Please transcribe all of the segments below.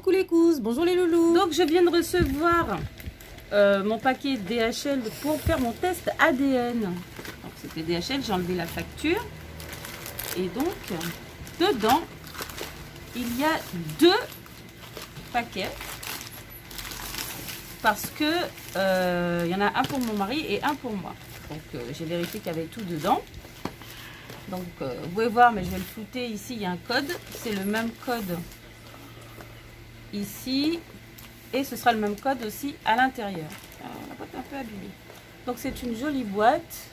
Coucou les cousses, bonjour les loulous. Donc je viens de recevoir mon paquet DHL pour faire mon test ADN. Donc c'était DHL, j'ai enlevé la facture. Et donc dedans, il y a 2 paquets. Parce que il y en a un pour mon mari et un pour moi. Donc j'ai vérifié qu'il y avait tout dedans. Donc vous pouvez voir, mais je vais le flouter ici, il y a un code. C'est le même code ici. Et ce sera le même code aussi à l'intérieur. La boîte est un peu abîmée. Donc c'est une jolie boîte.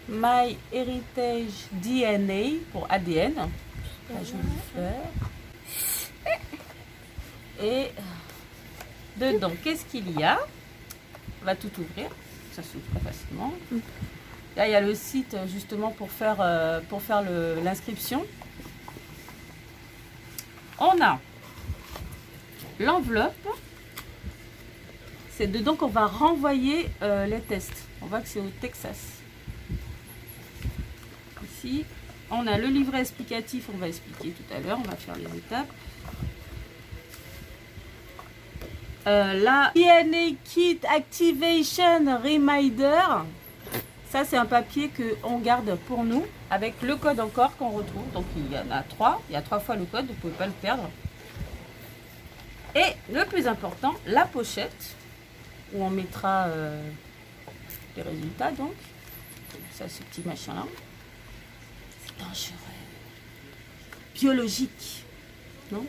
My Heritage DNA pour ADN. La jolie fleur. Et dedans, qu'est-ce qu'il y a? On va tout ouvrir. Ça s'ouvre très facilement. Là, il y a le site justement pour faire l'inscription. On a l'enveloppe. C'est dedans qu'on va renvoyer les tests. On voit que c'est au Texas. Ici, on a le livret explicatif. On va expliquer tout à l'heure. On va faire les étapes. La DNA Kit Activation Reminder. Ça, c'est un papier qu'on garde pour nous avec le code encore qu'on retrouve. Donc, il y en a 3. Il y a 3 fois le code. Vous ne pouvez pas le perdre. Et le plus important, la pochette où on mettra les résultats. Donc, ça, ce petit machin-là. C'est dangereux. Biologique. Non?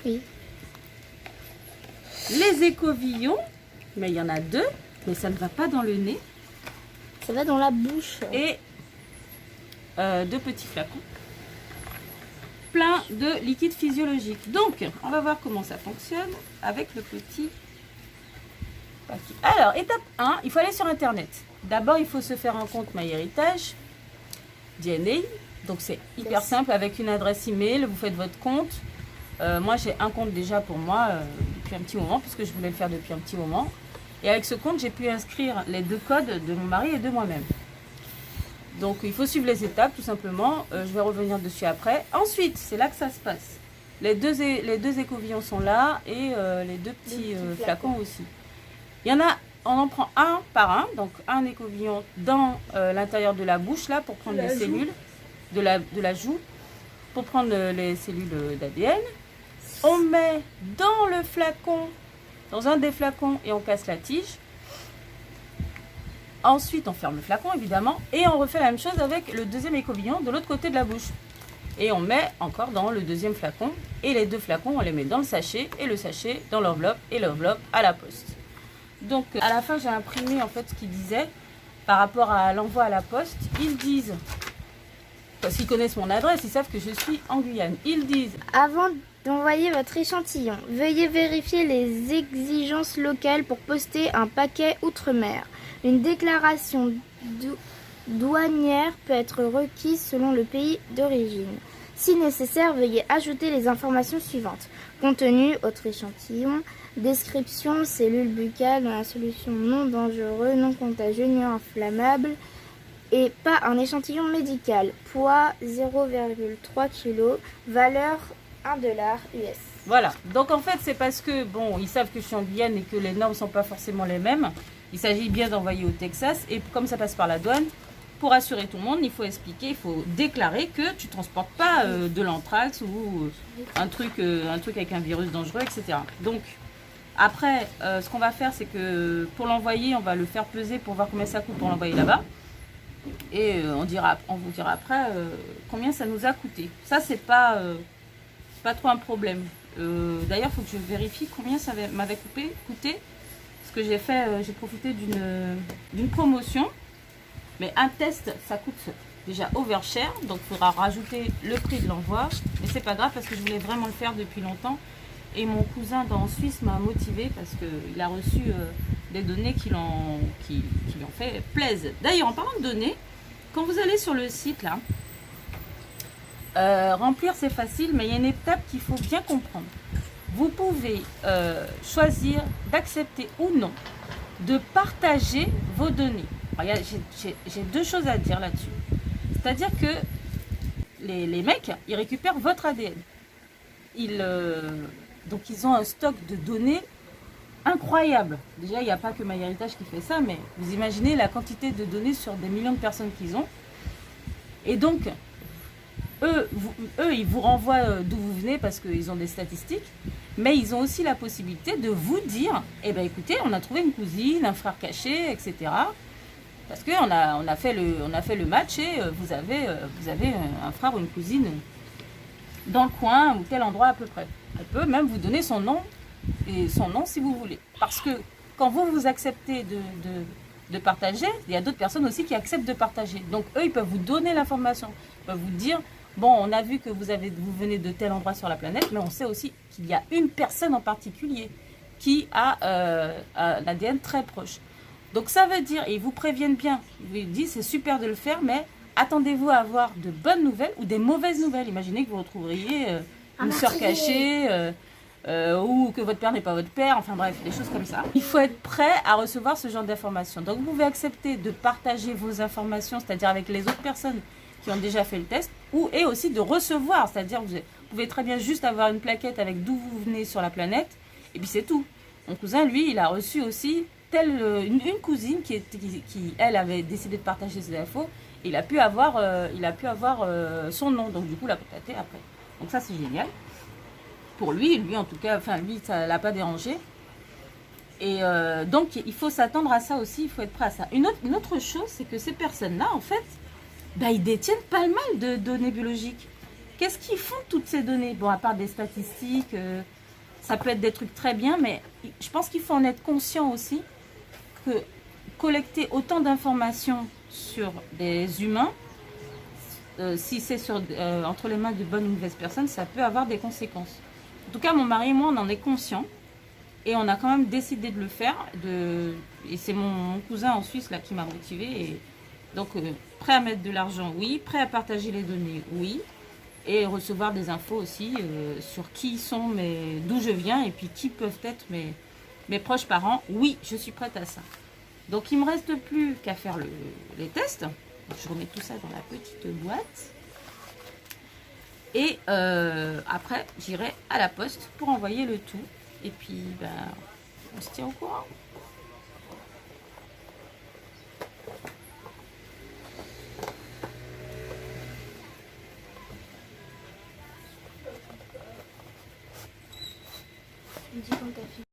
Oui. Les écouvillons. Mais il y en a 2. Mais ça ne va pas dans le nez. Ça va dans la bouche. Et 2 petits flacons plein de liquide physiologique. Donc, on va voir comment ça fonctionne avec le petit paquet. Alors, étape 1, il faut aller sur Internet. D'abord, il faut se faire un compte MyHeritage DNA. Donc, c'est hyper simple avec une adresse email. Vous faites votre compte. Moi, j'ai un compte déjà pour moi depuis un petit moment, puisque je voulais le faire depuis un petit moment. Et avec ce compte, j'ai pu inscrire les 2 codes de mon mari et de moi-même. Donc, il faut suivre les étapes, tout simplement. Je vais revenir dessus après. Ensuite, c'est là que ça se passe. Les deux écouvillons sont là et les 2 petits flacons aussi. Il y en a, on en prend un par un. Donc, un écouvillon dans l'intérieur de la bouche, là, pour prendre les cellules de la joue, pour prendre les cellules d'ADN. On met dans le flacon, dans un des flacons, et on casse la tige. Ensuite, on ferme le flacon, évidemment, et on refait la même chose avec le 2e écouvillon de l'autre côté de la bouche. Et on met encore dans le 2e flacon, et les 2 flacons, on les met dans le sachet, et le sachet dans l'enveloppe, et l'enveloppe à la poste. Donc, à la fin, j'ai imprimé, en fait, ce qu'ils disaient par rapport à l'envoi à la poste. Ils disent, parce qu'ils connaissent mon adresse, ils savent que je suis en Guyane. Ils disent... Avant d'envoyer votre échantillon, veuillez vérifier les exigences locales pour poster un paquet outre-mer. Une déclaration douanière peut être requise selon le pays d'origine. Si nécessaire, veuillez ajouter les informations suivantes. Contenu, autre échantillon, description, cellules buccales dans la solution non dangereux, non contagieux, non inflammable et pas un échantillon médical. Poids 0,3 kg, valeur $1 US. Voilà, donc en fait c'est parce que, bon, ils savent que je suis en Guyane et que les normes ne sont pas forcément les mêmes. Il s'agit bien d'envoyer au Texas et comme ça passe par la douane, pour assurer tout le monde, il faut expliquer, il faut déclarer que tu ne transportes pas de l'anthrax ou un truc avec un virus dangereux, etc. Donc après, ce qu'on va faire, c'est que pour l'envoyer, on va le faire peser pour voir combien ça coûte pour l'envoyer là-bas. Et on vous dira après combien ça nous a coûté. Ça, c'est pas trop un problème. D'ailleurs, il faut que je vérifie combien ça m'avait coûté. Parce que j'ai profité d'une promotion. Mais un test, ça coûte déjà overcher. Donc, il faudra rajouter le prix de l'envoi. Mais c'est pas grave parce que je voulais vraiment le faire depuis longtemps. Et mon cousin en Suisse m'a motivé parce qu'il a reçu des données qui lui ont fait plaisir. D'ailleurs, en parlant de données, quand vous allez sur le site, là, remplir c'est facile, mais il y a une étape qu'il faut bien comprendre. Vous pouvez choisir d'accepter ou non de partager vos données. J'ai 2 choses à dire là-dessus. C'est-à-dire que les mecs, ils récupèrent votre ADN. Ils Donc ils ont un stock de données incroyable. Déjà, il n'y a pas que MyHéritage qui fait ça, mais vous imaginez la quantité de données sur des millions de personnes qu'ils ont. Et donc, eux, ils vous renvoient d'où vous venez parce qu'ils ont des statistiques, mais ils ont aussi la possibilité de vous dire, eh bien écoutez, on a trouvé une cousine, un frère caché, etc. Parce qu'on a fait le match et vous avez un frère ou une cousine dans le coin ou tel endroit à peu près. Elle peut même vous donner son nom, et son nom si vous voulez. Parce que quand vous acceptez de partager, il y a d'autres personnes aussi qui acceptent de partager. Donc eux, ils peuvent vous donner l'information. Ils peuvent vous dire, bon, on a vu que vous venez de tel endroit sur la planète, mais on sait aussi qu'il y a une personne en particulier qui a un ADN très proche. Donc ça veut dire, et ils vous préviennent bien, ils vous disent c'est super de le faire, mais attendez-vous à avoir de bonnes nouvelles ou des mauvaises nouvelles. Imaginez que vous retrouveriez une sœur cachée, ou que votre père n'est pas votre père, enfin bref, des choses comme ça. Il faut être prêt à recevoir ce genre d'informations. Donc vous pouvez accepter de partager vos informations, c'est-à-dire avec les autres personnes qui ont déjà fait le test, et aussi de recevoir, c'est-à-dire vous pouvez très bien juste avoir une plaquette avec d'où vous venez sur la planète, et puis c'est tout. Mon cousin, lui, il a reçu aussi une cousine qui, elle, avait décidé de partager ses infos, et il a pu avoir son nom, donc du coup, l'a contacté après. Donc ça, c'est génial. Pour lui en tout cas, enfin lui, ça ne l'a pas dérangé. Et donc, il faut s'attendre à ça aussi, il faut être prêt à ça. Une autre chose, c'est que ces personnes-là, en fait, ils détiennent pas le mal de données biologiques. Qu'est-ce qu'ils font toutes ces données? Bon, à part des statistiques, ça peut être des trucs très bien, mais je pense qu'il faut en être conscient aussi que collecter autant d'informations sur des humains, si c'est entre les mains de bonnes ou mauvaises personnes, ça peut avoir des conséquences. En tout cas, mon mari et moi, on en est conscients. Et on a quand même décidé de le faire. Et c'est mon cousin en Suisse là, qui m'a motivée. Et donc, prêt à mettre de l'argent, oui. Prêt à partager les données, oui. Et recevoir des infos aussi sur qui sont d'où je viens et puis qui peuvent être mes proches parents. Oui, je suis prête à ça. Donc, il ne me reste plus qu'à faire les tests. Je remets tout ça dans la petite boîte. Et après, j'irai à la poste pour envoyer le tout. Et puis, on se tient au courant. Je me dis quand t'as fini.